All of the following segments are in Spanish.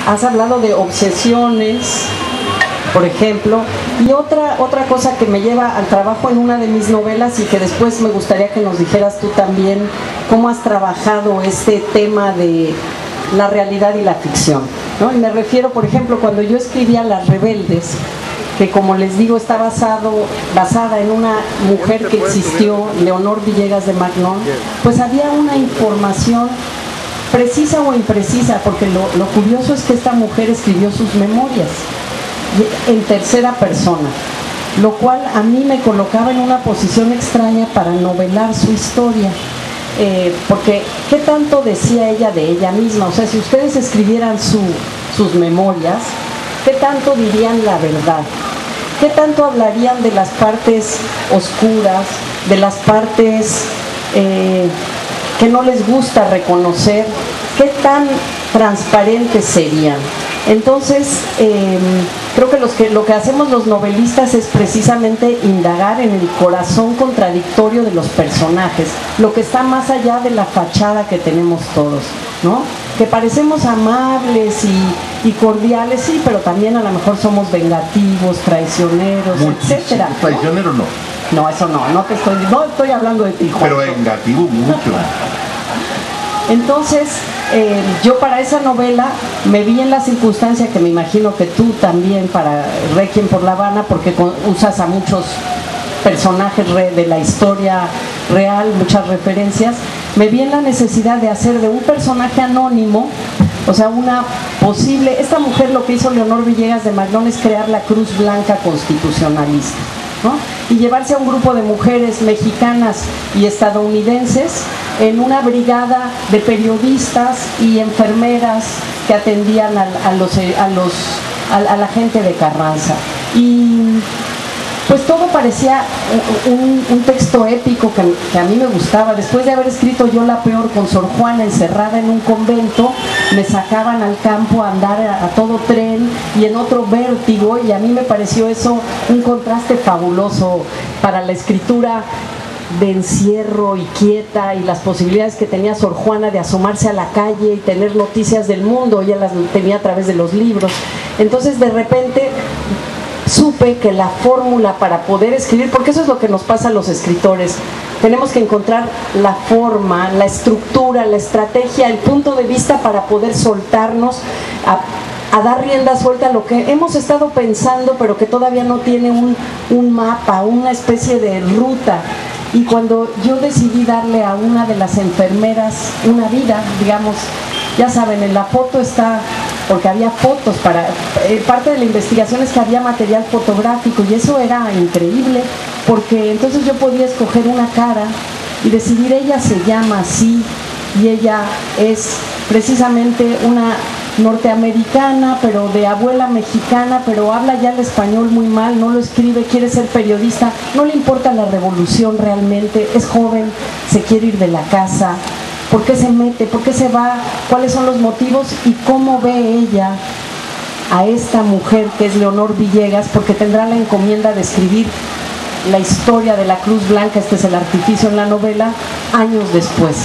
has hablado de obsesiones, por ejemplo, y otra cosa que me lleva al trabajo en una de mis novelas y que después me gustaría que nos dijeras tú también cómo has trabajado este tema de la realidad y la ficción, ¿no? Y me refiero, por ejemplo, cuando yo escribía Las Rebeldes, que como les digo está basada en una mujer que existió, Leonor Villegas de Magnon, pues había una información precisa o imprecisa, porque lo curioso es que esta mujer escribió sus memorias en tercera persona, lo cual a mí me colocaba en una posición extraña para novelar su historia, porque ¿qué tanto decía ella de ella misma? O sea, si ustedes escribieran sus memorias, ¿qué tanto dirían la verdad? ¿Qué tanto hablarían de las partes oscuras, de las partes que no les gusta reconocer? ¿Qué tan transparentes serían? Entonces, creo que lo que hacemos los novelistas es precisamente indagar en el corazón contradictorio de los personajes, lo que está más allá de la fachada que tenemos todos, ¿no? Que parecemos amables y cordiales, sí, pero también a lo mejor somos vengativos, traicioneros, etcétera, ¿no? ¿Traicionero no? No, eso no estoy hablando de ti, Juan. Pero vengativo mucho. Entonces, yo para esa novela me vi en la circunstancia que me imagino que tú también para Requiem por La Habana, porque usas a muchos personajes de la historia real, muchas referencias. Me vi en la necesidad de hacer de un personaje anónimo, o sea, esta mujer, lo que hizo Leonor Villegas de Magnon es crear la Cruz Blanca constitucionalista, ¿no? Y llevarse a un grupo de mujeres mexicanas y estadounidenses en una brigada de periodistas y enfermeras que atendían a la gente de Carranza. Y pues todo parecía un texto épico que a mí me gustaba. Después de haber escrito Yo la Peor con Sor Juana encerrada en un convento, me sacaban al campo a andar a todo tren y en otro Vértigo, y a mí me pareció eso un contraste fabuloso para la escritura de encierro y quieta, y las posibilidades que tenía Sor Juana de asomarse a la calle y tener noticias del mundo. Ella las tenía a través de los libros. Entonces de repente supe que la fórmula para poder escribir, porque eso es lo que nos pasa a los escritores, tenemos que encontrar la forma, la estructura, la estrategia, el punto de vista para poder soltarnos a dar rienda suelta a lo que hemos estado pensando, pero que todavía no tiene un mapa, una especie de ruta. Y cuando yo decidí darle a una de las enfermeras una vida, digamos, ya saben, en la foto está, porque había fotos parte de la investigación es que había material fotográfico, y eso era increíble, porque entonces yo podía escoger una cara y decidir, ella se llama así, y ella es precisamente una norteamericana, pero de abuela mexicana, pero habla ya el español muy mal, no lo escribe, quiere ser periodista, no le importa la revolución realmente, es joven, se quiere ir de la casa. ¿Por qué se mete? ¿Por qué se va? ¿Cuáles son los motivos? ¿Y cómo ve ella a esta mujer que es Leonor Villegas? Porque tendrá la encomienda de escribir la historia de la Cruz Blanca, este es el artificio en la novela, años después.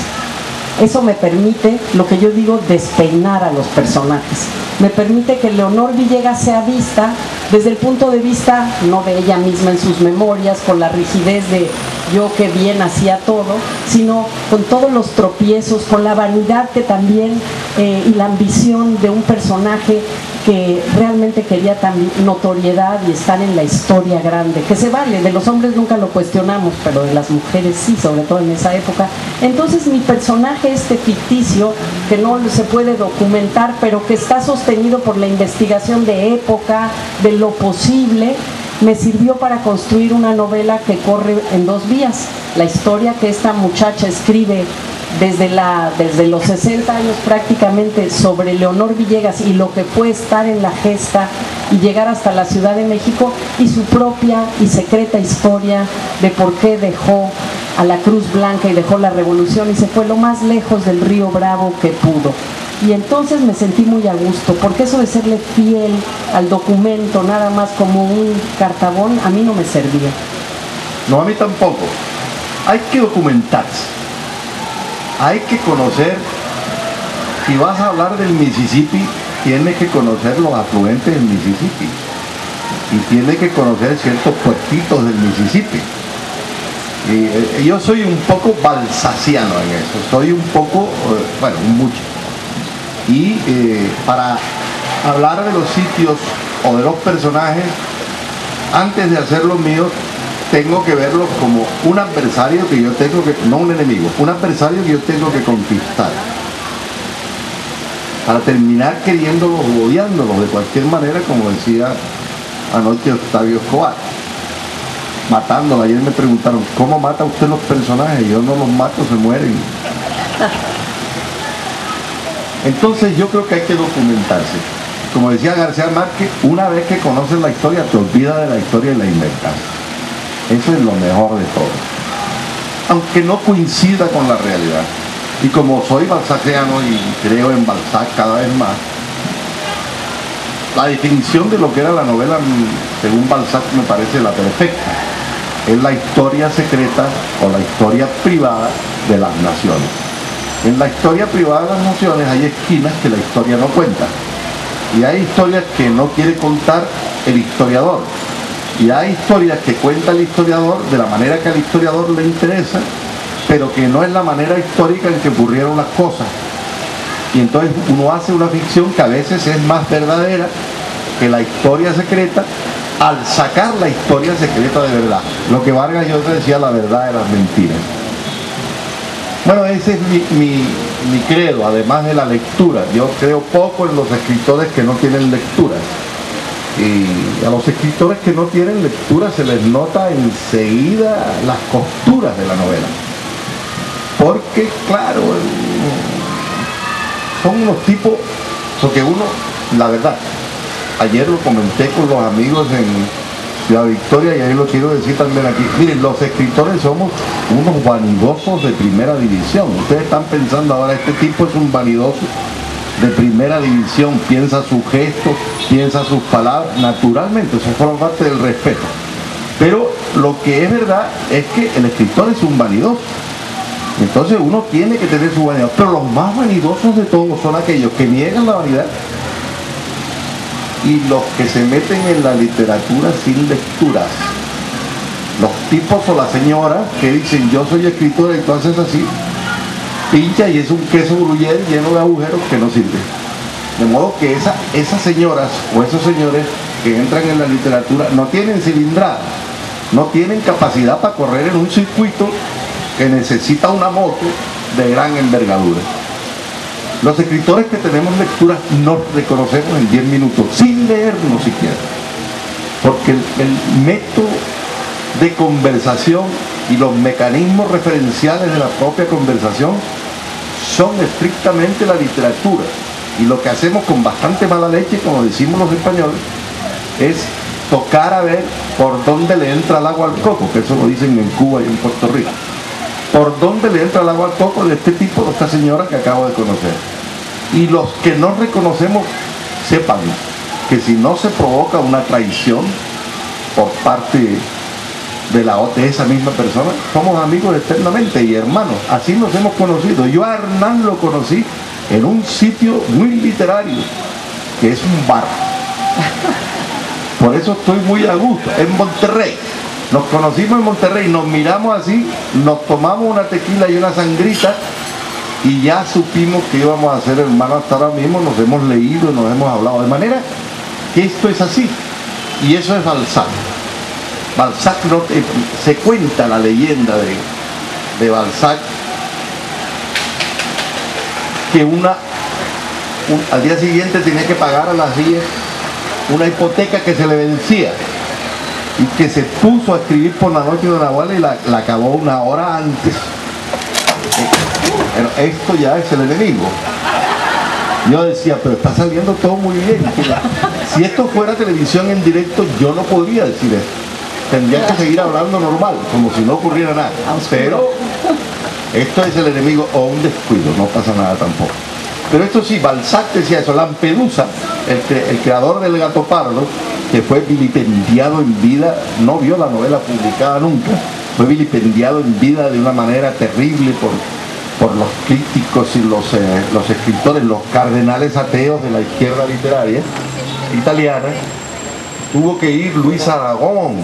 Eso me permite, lo que yo digo, despeinar a los personajes. Me permite que Leonor Villegas sea vista desde el punto de vista, no de ella misma en sus memorias, con la rigidez de yo que bien hacía todo, sino con todos los tropiezos, con la vanidad que también y la ambición de un personaje que realmente quería también notoriedad y estar en la historia grande, que se vale, de los hombres nunca lo cuestionamos, pero de las mujeres sí, sobre todo en esa época. Entonces mi personaje, este ficticio, que no se puede documentar, pero que está sostenido por la investigación de época, de lo posible, me sirvió para construir una novela que corre en dos vías. La historia que esta muchacha escribe desde los 60 años prácticamente sobre Leonor Villegas y lo que fue estar en la gesta y llegar hasta la Ciudad de México, y su propia y secreta historia de por qué dejó a la Cruz Blanca y dejó la revolución y se fue lo más lejos del río Bravo que pudo. Y entonces me sentí muy a gusto, porque eso de serle fiel al documento nada más como un cartabón a mí no me servía. No, a mí tampoco. Hay que documentarse. Hay que conocer, si vas a hablar del Mississippi, tiene que conocer los afluentes del Mississippi y tiene que conocer ciertos puertitos del Mississippi. Y yo soy un poco balsaciano en eso, soy un poco, bueno, mucho. Y para hablar de los sitios o de los personajes, antes de hacer los míos, tengo que verlos como un adversario que yo tengo que, no un enemigo, un adversario que yo tengo que conquistar. Para terminar queriéndolos o odiándolos de cualquier manera, como decía anoche Octavio Escobar. Matándolos. Ayer me preguntaron, ¿cómo mata usted los personajes? Yo no los mato, se mueren. Entonces yo creo que hay que documentarse. Como decía García Márquez, una vez que conoces la historia, te olvidas de la historia y la inventas. Eso es lo mejor de todo. Aunque no coincida con la realidad. Y como soy balzaciano y creo en Balzac cada vez más, la definición de lo que era la novela, según Balzac, me parece la perfecta. Es la historia secreta o la historia privada de las naciones. En la historia privada de las naciones hay esquinas que la historia no cuenta. Y hay historias que no quiere contar el historiador. Y hay historias que cuenta el historiador de la manera que al historiador le interesa, pero que no es la manera histórica en que ocurrieron las cosas. Y entonces uno hace una ficción que a veces es más verdadera que la historia secreta, al sacar la historia secreta de verdad. Lo que Vargas Llosa decía, la verdad de las mentiras. Bueno, ese es mi credo, además de la lectura. Yo creo poco en los escritores que no tienen lectura. Y a los escritores que no tienen lectura se les nota enseguida las costuras de la novela. Porque, claro, son unos tipos, porque uno, la verdad, ayer lo comenté con los amigos en Ciudad Victoria y ahí lo quiero decir también aquí. Miren, los escritores somos unos vanidosos de primera división. Ustedes están pensando ahora, este tipo es un vanidoso de primera división, piensa sus gestos, piensa sus palabras, naturalmente, eso forma parte del respeto. Pero lo que es verdad es que el escritor es un vanidoso. Entonces uno tiene que tener su vanidad, pero los más vanidosos de todos son aquellos que niegan la vanidad y los que se meten en la literatura sin lecturas. Los tipos o las señoras que dicen, yo soy escritora y tú haces así, pincha y es un queso gruyere lleno de agujeros que no sirve. De modo que esas señoras o esos señores que entran en la literatura no tienen cilindrada, no tienen capacidad para correr en un circuito que necesita una moto de gran envergadura. Los escritores que tenemos lecturas nos reconocemos en 10 minutos, sin leernos siquiera. Porque el método de conversación y los mecanismos referenciales de la propia conversación son estrictamente la literatura. Y lo que hacemos con bastante mala leche, como decimos los españoles, es tocar a ver por dónde le entra el agua al coco, que eso lo dicen en Cuba y en Puerto Rico. Por dónde le entra el agua al coco de este tipo, de esta señora que acabo de conocer. Y los que no reconocemos, sepan que si no se provoca una traición por parte de esa misma persona, somos amigos eternamente y hermanos. Así nos hemos conocido. Yo a Hernán lo conocí en un sitio muy literario, que es un bar. Por eso estoy muy a gusto, en Monterrey. Nos conocimos en Monterrey, nos miramos así, nos tomamos una tequila y una sangrita y ya supimos que íbamos a ser hermanos. Hasta ahora mismo nos hemos leído, nos hemos hablado, de manera que esto es así. Y eso es Balzac. Balzac se cuenta la leyenda de Balzac, que al día siguiente tenía que pagar a las 10 una hipoteca que se le vencía y que se puso a escribir por la noche de la abuela y la acabó una hora antes. Pero esto ya es el enemigo. Yo decía, pero está saliendo todo muy bien. Si esto fuera televisión en directo, yo no podría decir esto. Tendría que seguir hablando normal, como si no ocurriera nada. Pero esto es el enemigo o un descuido, no pasa nada tampoco. Pero esto sí, Balzac decía eso. Lampedusa, el creador del Gato Pardo, que fue vilipendiado en vida, no vio la novela publicada nunca, fue vilipendiado en vida de una manera terrible por los críticos y los escritores, los cardenales ateos de la izquierda literaria italiana, tuvo que ir Luis Aragón,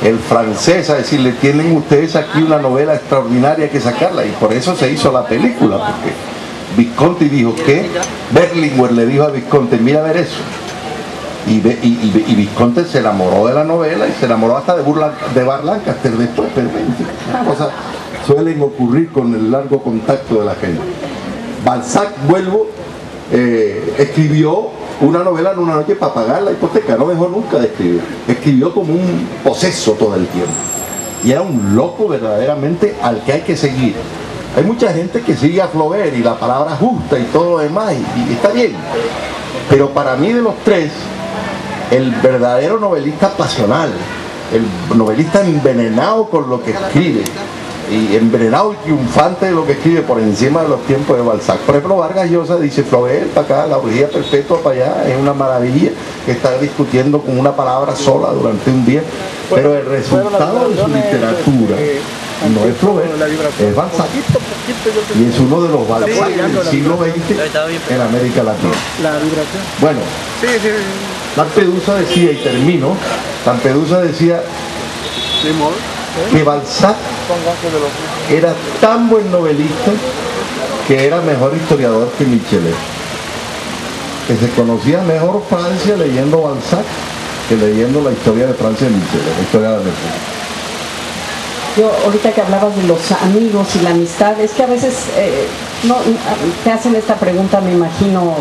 el francés, a decirle: tienen ustedes aquí una novela extraordinaria, que sacarla, y por eso se hizo la película, porque Visconti dijo que Berlinguer le dijo a Visconti: mira a ver eso, y Visconti se enamoró de la novela, y se enamoró hasta de Bar Lancaster después, pero cosas suelen ocurrir con el largo contacto de la gente. Balzac, vuelvo, escribió una novela en una noche para pagar la hipoteca, no dejó nunca de escribir, escribió como un poseso todo el tiempo, y era un loco verdaderamente al que hay que seguir. Hay mucha gente que sigue a Flaubert y la palabra justa y todo lo demás, y está bien, pero para mí, de los tres, el verdadero novelista pasional, el novelista envenenado con lo que escribe, y envenenado y triunfante de lo que escribe, por encima de los tiempos de Balzac. Por ejemplo, Vargas Llosa dice: Flaubert para acá, la orgía perpetua para allá, es una maravilla estar discutiendo con una palabra sola durante un día, pero el resultado de su literatura no es Flaubert, es Balzac, y es uno de los Balzac del siglo XX en América Latina. Bueno, Lampedusa decía, y termino, Lampedusa decía que Balzac era tan buen novelista que era mejor historiador que Michelet, que se conocía mejor Francia leyendo Balzac que leyendo la historia de Francia de Michelet, la historia de la República. Yo, ahorita que hablabas de los amigos y la amistad, es que a veces te hacen esta pregunta, me imagino,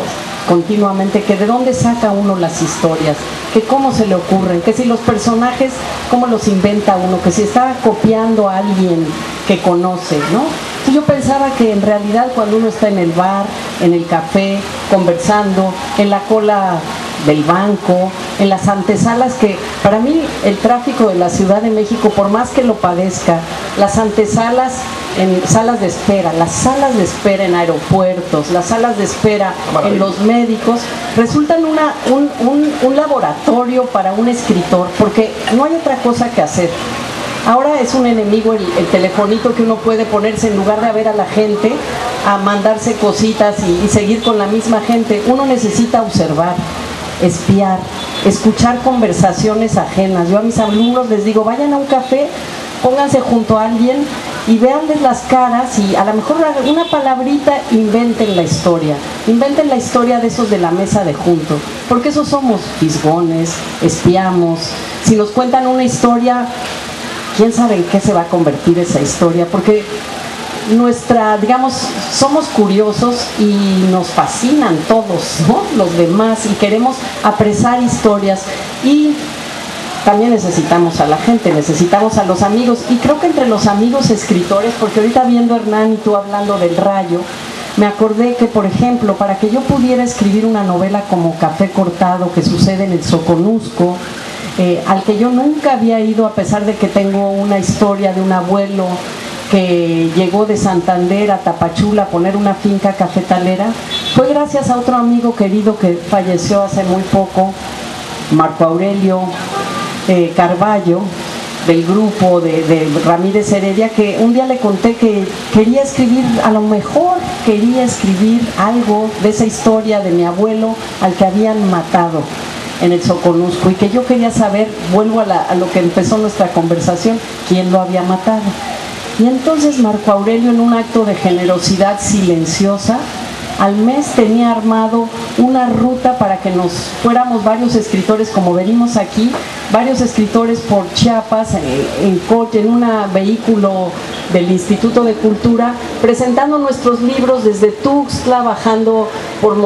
continuamente, que de dónde saca uno las historias, que cómo se le ocurren, que si los personajes, cómo los inventa uno, que si está copiando a alguien que conoce, ¿no? Entonces yo pensaba que en realidad cuando uno está en el bar, en el café, conversando, en la cola del banco, en las antesalas, que para mí el tráfico de la Ciudad de México, por más que lo padezca, las antesalas en salas de espera, las salas de espera en aeropuertos, las salas de espera en los médicos, resultan un laboratorio para un escritor, porque no hay otra cosa que hacer. Ahora es un enemigo el telefonito que uno puede ponerse, en lugar de ver a la gente, a mandarse cositas y seguir con la misma gente. Uno necesita observar, espiar, escuchar conversaciones ajenas. Yo a mis alumnos les digo: vayan a un café, pónganse junto a alguien y véanles las caras, y a lo mejor una palabrita, inventen la historia de esos de la mesa de junto, porque esos somos fisgones, espiamos. Si nos cuentan una historia, quién sabe en qué se va a convertir esa historia, porque somos curiosos y nos fascinan todos, ¿no?, los demás, y queremos apresar historias, y también necesitamos a la gente, necesitamos a los amigos, y creo que entre los amigos escritores, porque ahorita viendo a Hernán y tú hablando del Rayo, me acordé que, por ejemplo, para que yo pudiera escribir una novela como Café Cortado, que sucede en el Soconusco, al que yo nunca había ido, a pesar de que tengo una historia de un abuelo que llegó de Santander a Tapachula a poner una finca cafetalera, fue gracias a otro amigo querido que falleció hace muy poco, Marco Aurelio Carballo, del grupo de Ramírez Heredia, que un día le conté que quería escribir, a lo mejor quería escribir algo de esa historia de mi abuelo al que habían matado en el Soconusco, y que yo quería saber, vuelvo a lo que empezó nuestra conversación, quién lo había matado. Y entonces Marco Aurelio, en un acto de generosidad silenciosa, al mes tenía armado una ruta para que nos fuéramos varios escritores, como venimos aquí, varios escritores por Chiapas, en coche, en un vehículo del Instituto de Cultura, presentando nuestros libros desde Tuxtla, bajando por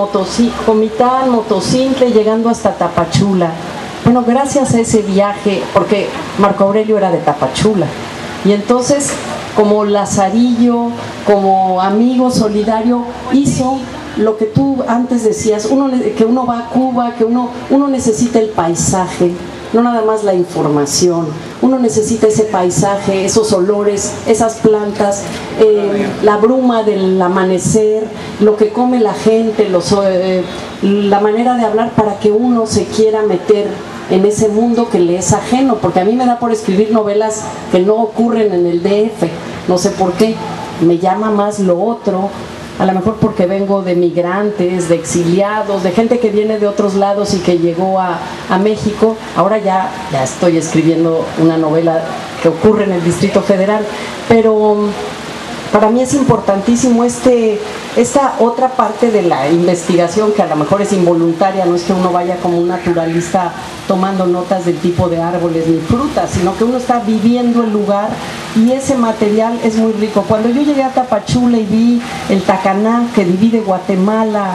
Comitán, Motocintle, llegando hasta Tapachula. Bueno, gracias a ese viaje, porque Marco Aurelio era de Tapachula, y entonces, como Lazarillo, como amigo solidario, hizo lo que tú antes decías, que uno va a Cuba, que uno necesita el paisaje, no nada más la información. Uno necesita ese paisaje, esos olores, esas plantas, la bruma del amanecer, lo que come la gente, la manera de hablar, para que uno se quiera meter en ese mundo que le es ajeno, porque a mí me da por escribir novelas que no ocurren en el DF, no sé por qué, me llama más lo otro, a lo mejor porque vengo de migrantes, de exiliados, de gente que viene de otros lados y que llegó a México. Ahora ya estoy escribiendo una novela que ocurre en el Distrito Federal, pero para mí es importantísimo esta otra parte de la investigación, que a lo mejor es involuntaria, no es que uno vaya como un naturalista tomando notas del tipo de árboles ni frutas, sino que uno está viviendo el lugar y ese material es muy rico. Cuando yo llegué a Tapachula y vi el Tacaná que divide Guatemala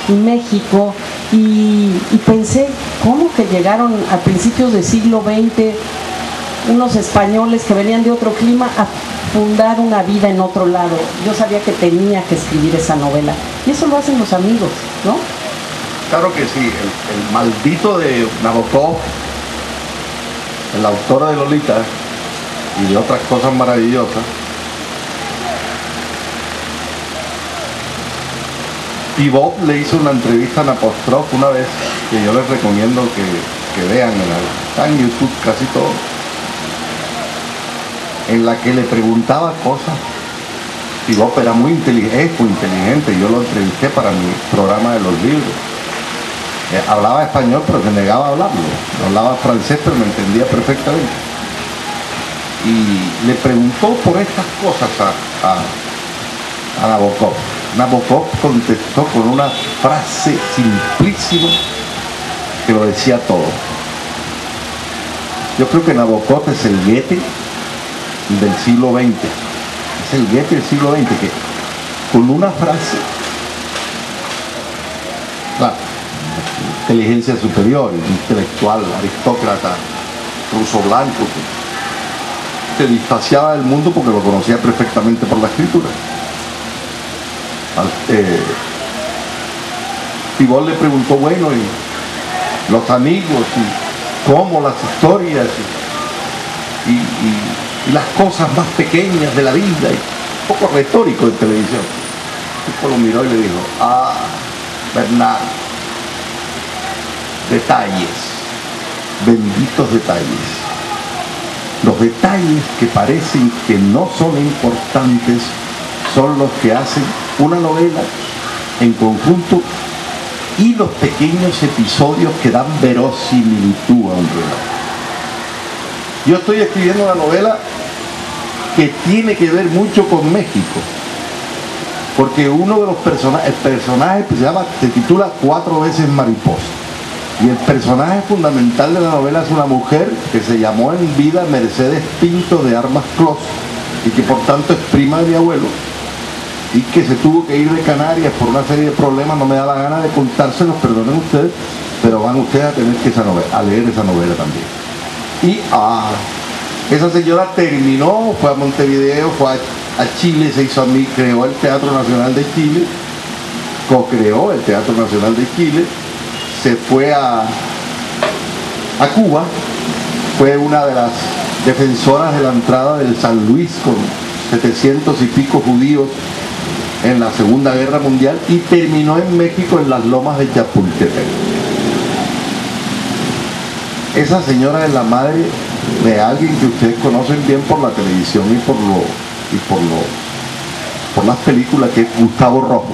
y México, y pensé, ¿cómo que llegaron a principios del siglo XX unos españoles que venían de otro clima a fundar una vida en otro lado? Yo sabía que tenía que escribir esa novela, y eso lo hacen los amigos, ¿no? Claro que sí, el maldito de Nabokov, el autor de Lolita y de otras cosas maravillosas, Pivot le hizo una entrevista a Napostrov una vez, que yo les recomiendo que vean, está en YouTube casi todo, en la que le preguntaba cosas. Pivot era muy inteligente, yo lo entrevisté para mi programa de los libros. Hablaba español, pero se negaba a hablarlo. Hablaba francés, pero me entendía perfectamente. Y le preguntó por estas cosas a Nabokov. Nabokov contestó con una frase simplísima que lo decía todo. Yo creo que Nabokov es el Goethe del siglo XX. Es el Goethe del siglo XX, que con una frase, claro, inteligencia superior, intelectual, aristócrata, ruso blanco, que se distanciaba del mundo porque lo conocía perfectamente por la escritura. Pivot le preguntó, bueno, y los amigos, y cómo las historias, y las cosas más pequeñas de la vida, y un poco retórico de televisión. El tipo lo miró y le dijo, Bernard, detalles, benditos detalles. Los detalles que parecen que no son importantes son los que hacen una novela en conjunto, y los pequeños episodios que dan verosimilitud a un relato. Yo estoy escribiendo una novela que tiene que ver mucho con México, porque uno de los personajes, el personaje se titula 4 veces Mariposa, y el personaje fundamental de la novela es una mujer que se llamó en vida Mercedes Pinto de Armas Clos, y que por tanto es prima de mi abuelo, y que se tuvo que ir de Canarias por una serie de problemas. No me da la gana de contárselos, perdonen ustedes, pero van ustedes a tener que leer esa novela también. Y esa señora terminó, fue a Montevideo, fue a Chile, se hizo creó el Teatro Nacional de Chile, co-creó el Teatro Nacional de Chile, se fue a Cuba, fue una de las defensoras de la entrada del San Luis con 700 y pico judíos en la Segunda Guerra Mundial, y terminó en México en las lomas de Chapultepec. Esa señora es la madre de alguien que ustedes conocen bien por la televisión y por las películas, que es Gustavo Rojo.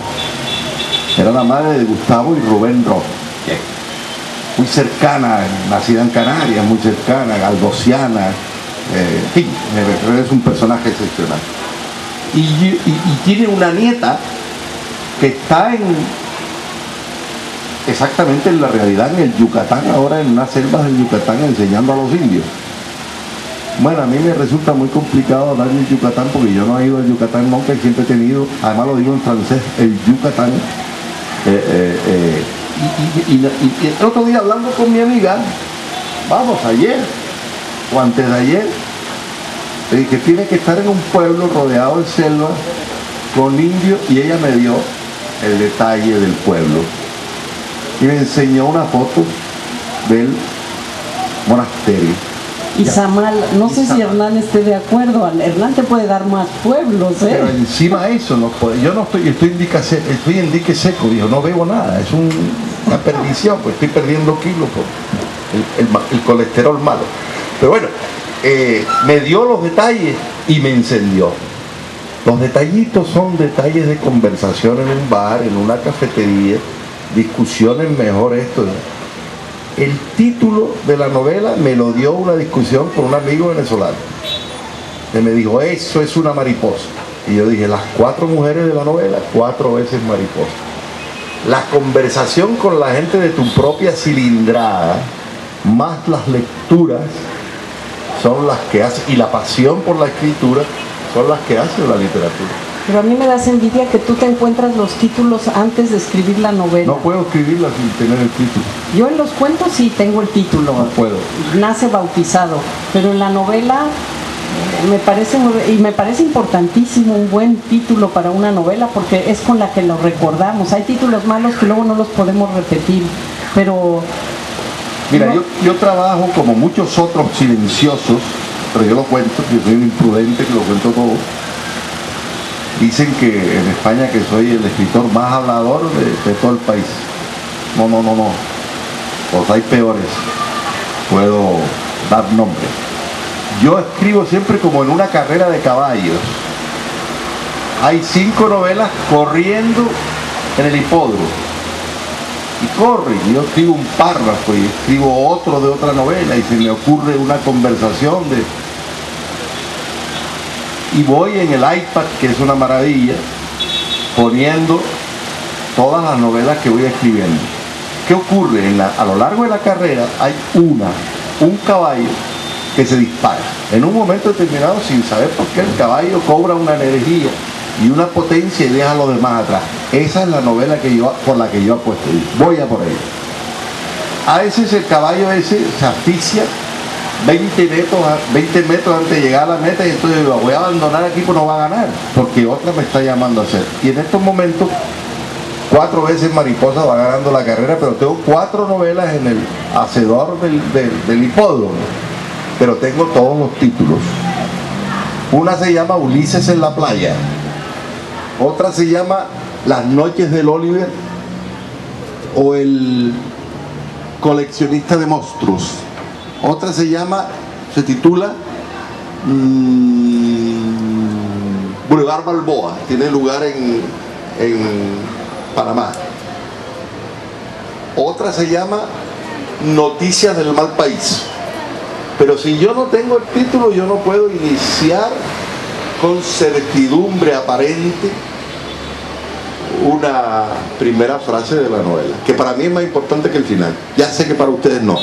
Era la madre de Gustavo y Rubén Rojo. Muy cercana, nacida en Canarias, muy cercana, galdosiana, en fin, es un personaje excepcional. Y tiene una nieta que está exactamente en la realidad, en el Yucatán, ahora en unas selvas del Yucatán, enseñando a los indios. Bueno, a mí me resulta muy complicado hablar del Yucatán, porque yo no he ido al Yucatán nunca, y siempre he tenido, además lo digo en francés, el Yucatán. Y el otro día, hablando con mi amiga, ayer o antes de ayer, le dije que tiene que estar en un pueblo rodeado de selva con indios, y ella me dio el detalle del pueblo y me enseñó una foto del monasterio. Izamal, no sé si Hernán esté de acuerdo. Hernán te puede dar más pueblos, ¿eh? Pero encima de eso, yo no estoy en dique seco, dijo, no bebo nada, es una perdición, pues estoy perdiendo kilos por el colesterol malo. Pero bueno, me dio los detalles y me encendió. Los detallitos son detalles de conversación en un bar, en una cafetería, discusiones mejor esto. El título de la novela me lo dio una discusión con un amigo venezolano. Que me dijo, eso es una mariposa. Y yo dije, las 4 mujeres de la novela, 4 veces mariposa. La conversación con la gente de tu propia cilindrada, más las lecturas, son las que hacen, y la pasión por la escritura, son las que hacen la literatura. Pero a mí me das envidia que tú te encuentras los títulos antes de escribir la novela. No puedo escribirla sin tener el título. Yo en los cuentos sí tengo el título. No puedo. Nace bautizado. Pero en la novela me parece importantísimo un buen título para una novela, porque es con la que lo recordamos. Hay títulos malos que luego no los podemos repetir. Pero... Mira, no. yo trabajo como muchos otros silenciosos, pero yo lo cuento, yo soy un imprudente que lo cuento todo. Dicen que en España que soy el escritor más hablador de todo el país. No. Pues hay peores. Puedo dar nombres. Yo escribo siempre como en una carrera de caballos. Hay 5 novelas corriendo en el hipódromo. Y corren, yo escribo un párrafo y escribo otro de otra novela y se me ocurre una conversación y voy en el iPad, que es una maravilla, poniendo todas las novelas que voy escribiendo. ¿Qué ocurre? A lo largo de la carrera hay un caballo que se dispara. En un momento determinado, sin saber por qué, el caballo cobra una energía y una potencia y deja a los demás atrás. Esa es la novela por la que yo apuesto. Voy a por ella. A veces el caballo ese se asfixia 20 metros antes de llegar a la meta y entonces lo voy a abandonar aquí, pues no va a ganar, porque otra me está llamando a hacer. Y en estos momentos 4 veces Mariposa va ganando la carrera, pero tengo 4 novelas en el hacedor del hipódromo, pero tengo todos los títulos. Una se llama Ulises en la playa, otra se llama Las noches del Oliver o El coleccionista de monstruos, otra se titula Boulevard Balboa, tiene lugar en Panamá. Otra se llama Noticias del mal país. Pero si yo no tengo el título, yo no puedo iniciar con certidumbre aparente una primera frase de la novela, que para mí es más importante que el final. Ya sé que para ustedes no,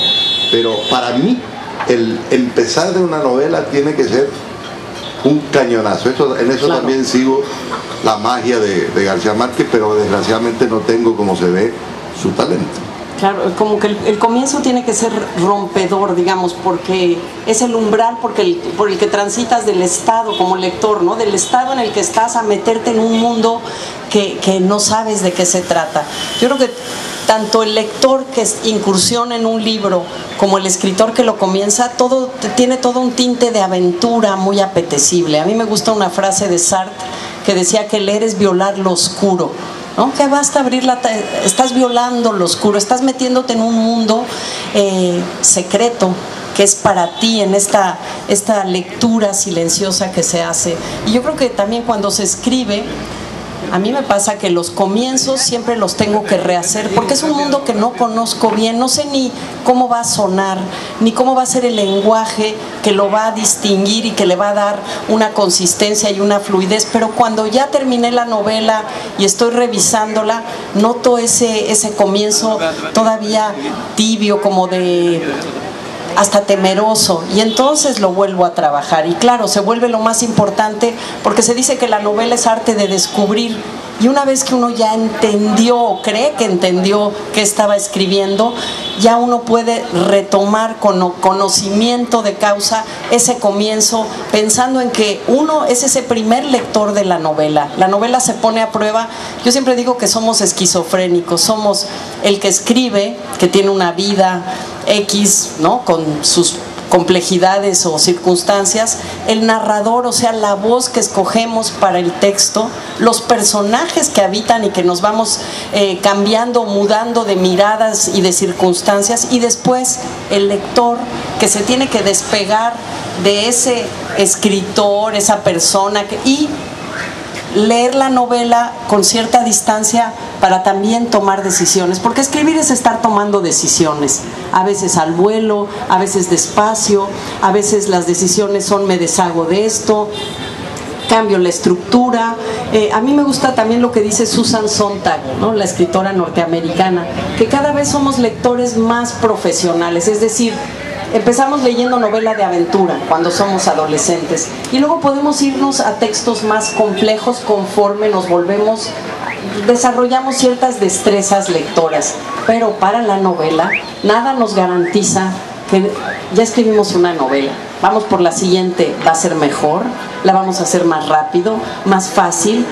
pero para mí el empezar de una novela tiene que ser un cañonazo. En eso claro. También sigo la magia de García Márquez, pero desgraciadamente no tengo, como se ve, su talento. Claro, como que el comienzo tiene que ser rompedor, digamos, porque es el umbral por el que transitas del estado como lector, ¿no? Del estado en el que estás a meterte en un mundo que no sabes de qué se trata. Yo creo que tanto el lector que incursiona en un libro como el escritor que lo comienza, tiene todo un tinte de aventura muy apetecible. A mí me gusta una frase de Sartre que decía que leer es violar lo oscuro, ¿no? Que basta abrirla, estás violando lo oscuro, estás metiéndote en un mundo secreto que es para ti en esta lectura silenciosa que se hace. Y yo creo que también cuando se escribe, a mí me pasa que los comienzos siempre los tengo que rehacer, porque es un mundo que no conozco bien, no sé ni cómo va a sonar, ni cómo va a ser el lenguaje que lo va a distinguir y que le va a dar una consistencia y una fluidez, pero cuando ya terminé la novela y estoy revisándola, noto ese comienzo todavía tibio, como de hasta temeroso, y entonces lo vuelvo a trabajar, y claro, se vuelve lo más importante, porque se dice que la novela es arte de descubrir, y una vez que uno ya entendió o cree que entendió qué estaba escribiendo, ya uno puede retomar con conocimiento de causa ese comienzo, pensando en que uno es ese primer lector de la novela se pone a prueba. Yo siempre digo que somos esquizofrénicos, somos el que escribe, que tiene una vida X, ¿no?, con sus complejidades o circunstancias, el narrador, o sea, la voz que escogemos para el texto, los personajes que habitan y que nos vamos cambiando, mudando de miradas y de circunstancias, y después el lector que se tiene que despegar de ese escritor, esa persona, y leer la novela con cierta distancia para también tomar decisiones, porque escribir es estar tomando decisiones, a veces al vuelo, a veces despacio, a veces las decisiones son me deshago de esto, cambio la estructura. A mí me gusta también lo que dice Susan Sontag, ¿no?, la escritora norteamericana, que cada vez somos lectores más profesionales, es decir, empezamos leyendo novela de aventura cuando somos adolescentes y luego podemos irnos a textos más complejos conforme nos volvemos, desarrollamos ciertas destrezas lectoras, pero para la novela nada nos garantiza que ya escribimos una novela, vamos por la siguiente, va a ser mejor, la vamos a hacer más rápido, más fácil.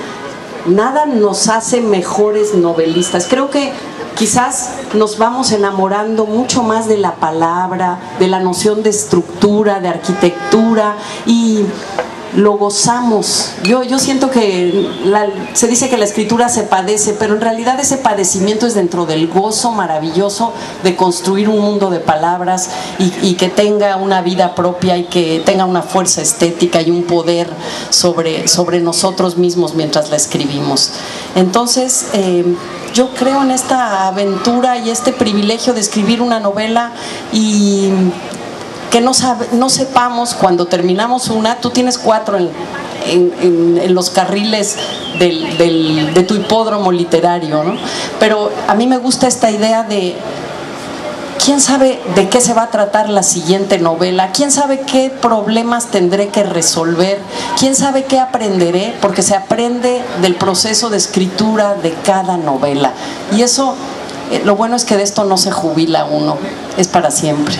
Nada nos hace mejores novelistas. Creo que quizás nos vamos enamorando mucho más de la palabra, de la noción de estructura, de arquitectura, y lo gozamos. Yo siento que se dice que la escritura se padece, pero en realidad ese padecimiento es dentro del gozo maravilloso de construir un mundo de palabras y que tenga una vida propia y que tenga una fuerza estética y un poder sobre nosotros mismos mientras la escribimos. Entonces, yo creo en esta aventura y este privilegio de escribir una novela y que no sepamos cuando terminamos una, tú tienes 4 en los carriles de tu hipódromo literario, ¿no? Pero a mí me gusta esta idea de quién sabe de qué se va a tratar la siguiente novela, quién sabe qué problemas tendré que resolver, quién sabe qué aprenderé, porque se aprende del proceso de escritura de cada novela. Y eso, lo bueno es que de esto no se jubila uno, es para siempre.